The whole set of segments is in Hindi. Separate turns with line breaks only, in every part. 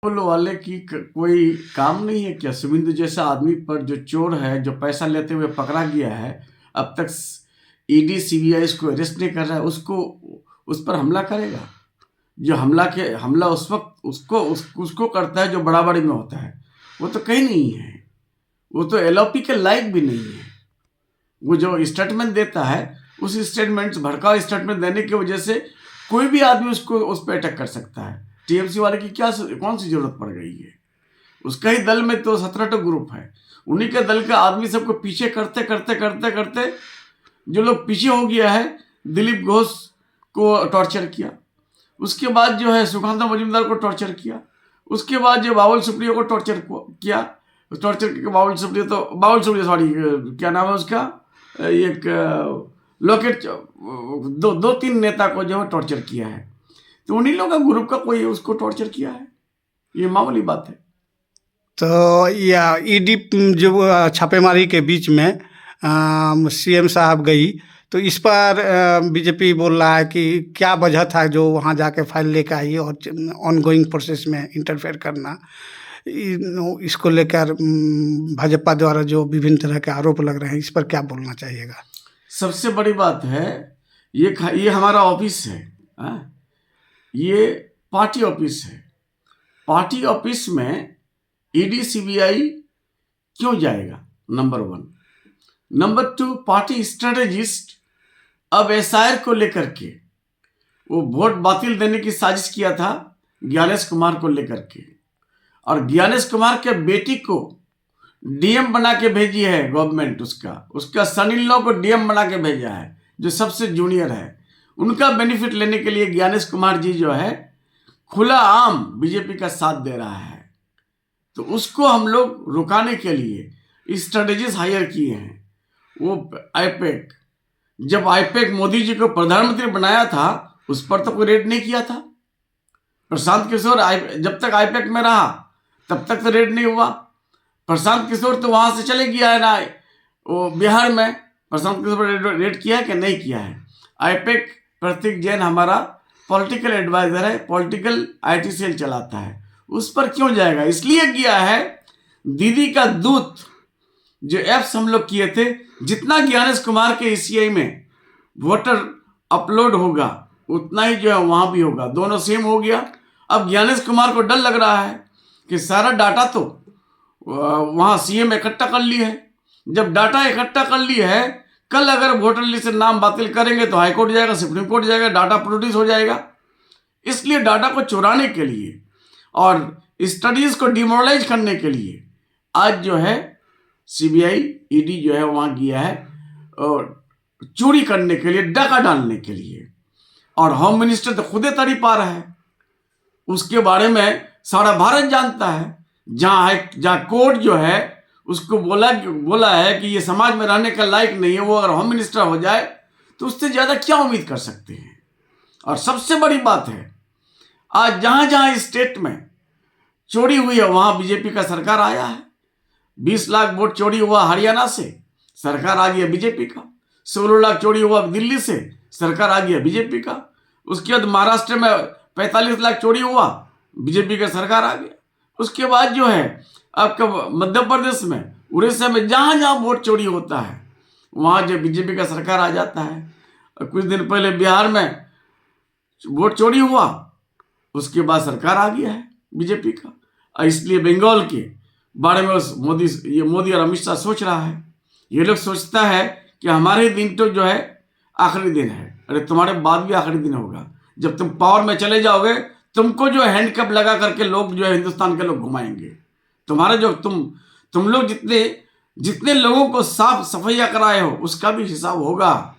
पुल वाले की कोई काम नहीं है क्या? शुभेंदु जैसा आदमी पर जो चोर है, जो पैसा लेते हुए पकड़ा गया है, अब तक ईडी सीबीआई उसको अरेस्ट नहीं कर रहा है, उसको उस पर हमला करेगा? जो हमला उस वक्त उसको करता है जो बड़ाबड़ी में होता है। वो तो कहीं नहीं है, वो तो एलओपी के लायक भी नहीं है। वो जो स्टेटमेंट देता है, उस स्टेटमेंट भड़काऊ स्टेटमेंट देने की वजह से कोई भी आदमी उस पर अटैक कर सकता है। टीएमसी वाले की कौन सी जरूरत पड़ गई है? उसका ही दल में तो 17 ग्रुप है, उन्हीं के दल का आदमी सबको पीछे करते करते करते करते जो लोग पीछे हो गया है, दिलीप घोष को टॉर्चर किया, उसके बाद जो है सुकांता मजूमदार को टॉर्चर किया, उसके बाद जो बाबुल सुप्रियो को टॉर्चर किया। टॉर्चर करके बाबुल सुप्रियो सॉरी क्या नाम है उसका, एक लोकेट, दो तीन नेता को जो है टॉर्चर किया है। तो उन्हीं लोगों का ग्रुप का कोई उसको टॉर्चर किया है, ये मामूली बात है।
तो या ईडी जो छापेमारी के बीच में सीएम साहब गई, तो इस पर बीजेपी बोल रहा है कि क्या वजह था जो वहाँ जाके फाइल लेकर आई और ऑनगोइंग प्रोसेस में इंटरफेयर करना। इसको लेकर भाजपा द्वारा जो विभिन्न तरह के आरोप लग रहे हैं, इस पर क्या बोलना चाहिएगा?
सबसे बड़ी बात है, ये हमारा ऑफिस है, ये पार्टी ऑफिस है। पार्टी ऑफिस में ईडी सीबीआई क्यों जाएगा? नंबर 1। नंबर 2, पार्टी स्ट्रेटेजिस्ट अब एसआईआर को लेकर के वो वोट बातिल देने की साजिश किया था ज्ञानेश कुमार को लेकर के, और ज्ञानेश कुमार के बेटी को डीएम बना के भेजी है गवर्नमेंट। उसका सन इन लॉ को डीएम बना के भेजा है, जो सबसे जूनियर है। उनका बेनिफिट लेने के लिए ज्ञानेश कुमार जी जो है खुला आम बीजेपी का साथ दे रहा है। तो उसको हम लोग रुकाने के लिए स्ट्रेटेजिस्ट हायर किए हैं। वो आईपैक, जब आईपैक मोदी जी को प्रधानमंत्री बनाया था, उस पर तो कोई रेड नहीं किया था। प्रशांत किशोर जब तक आईपैक में रहा तब तक तो रेड नहीं हुआ। प्रशांत किशोर तो वहां से चले गया है ना, वो बिहार में। प्रशांत किशोर रेड किया है कि नहीं किया है? आईपैक प्रतीक जैन हमारा पॉलिटिकल एडवाइजर है, पॉलिटिकल आईटी सेल चलाता है, उस पर क्यों जाएगा? इसलिए किया है, दीदी का दूत जो एप्स हम लोग किए थे, जितना ज्ञानेश कुमार के ईसीआई में वोटर अपलोड होगा उतना ही जो है वहां भी होगा, दोनों सेम हो गया। अब ज्ञानेश कुमार को डर लग रहा है कि सारा डाटा तो वहां सीएम इकट्ठा कर ली है। जब डाटा इकट्ठा कर ली है, कल अगर वोटर लिस्ट से नाम बातिल करेंगे तो हाईकोर्ट जाएगा, सुप्रीम कोर्ट जाएगा, डाटा प्रोड्यूस हो जाएगा। इसलिए डाटा को चुराने के लिए और स्टडीज को डिमोरलाइज करने के लिए आज जो है सीबीआई ईडी जो है वहां गया है, और चोरी करने के लिए, डाका डालने के लिए। और होम मिनिस्टर तो खुदे तड़ी पा रहा है, उसके बारे में सारा भारत जानता है। जहां कोर्ट जो है उसको बोला है कि ये समाज में रहने का लायक नहीं है, वो अगर होम मिनिस्टर हो जाए तो उससे ज्यादा क्या उम्मीद कर सकते हैं? और सबसे बड़ी बात है, आज जहां जहां स्टेट में चोरी हुई है वहां बीजेपी का सरकार आया है। 20 लाख वोट चोरी हुआ हरियाणा से, सरकार आ गया बीजेपी का। 16 लाख चोरी हुआ दिल्ली से, सरकार आ गया बीजेपी का। उसके बाद महाराष्ट्र में 45 लाख चोरी हुआ, बीजेपी का सरकार आ गया। उसके बाद जो है आपका मध्य प्रदेश में, उड़ीसा में, जहां जहां वोट चोरी होता है वहां जो बीजेपी का सरकार आ जाता है। और कुछ दिन पहले बिहार में वोट चोरी हुआ, उसके बाद सरकार आ गया है बीजेपी का। और इसलिए बंगाल के बारे में मोदी और अमित शाह सोच रहा है। ये लोग सोचता है कि हमारे दिन तो जो है आखिरी दिन है। अरे तुम्हारे बाद भी आखिरी दिन होगा। जब तुम पावर में चले जाओगे, तुमको जो हैंडकप लगा करके लोग जो है हिंदुस्तान के लोग घुमाएंगे। तुम्हारे जो तुम लोग जितने लोगों को साफ सफाइया कराए हो, उसका भी हिसाब होगा,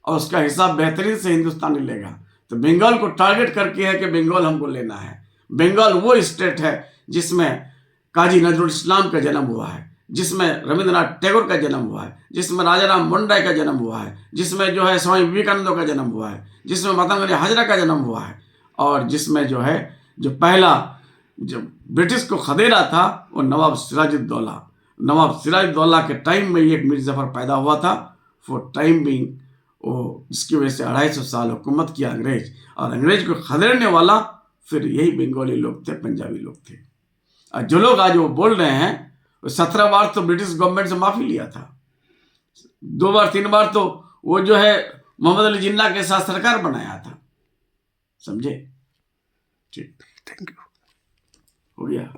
और उसका हिसाब बेहतरीन से हिंदुस्तान लेगा। तो बंगाल को टारगेट करके है कि बंगाल हमको लेना है। बंगाल वो स्टेट है जिसमें काजी नजरुल इस्लाम का जन्म हुआ है, जिसमें रविंद्रनाथ टैगोर का जन्म हुआ है, जिसमें राजा राम मोहन राय का जन्म हुआ है, जिसमें जो है स्वामी विवेकानंद का जन्म हुआ है, जिसमें माता गांधी हाजरा का जन्म हुआ है, और जिसमें जो है जो पहला जो ब्रिटिश को खदेड़ा था वो नवाब सिराजुद्दौला के टाइम में एक मीर जफर पैदा हुआ था। फॉर टाइम बिंग वो जिसकी वजह से 250 साल हुकूमत किया अंग्रेज, और अंग्रेज को खदेड़ने वाला फिर यही बंगाली लोग थे, पंजाबी लोग थे। और जो लोग आज वो बोल रहे हैं, 17 बार तो ब्रिटिश गवर्नमेंट से माफी लिया था, 2 बार 3 बार तो वो जो है मोहम्मद अली जिन्ना के साथ सरकार बनाया था, समझे? ठीक,
थैंक यू।
हो गया।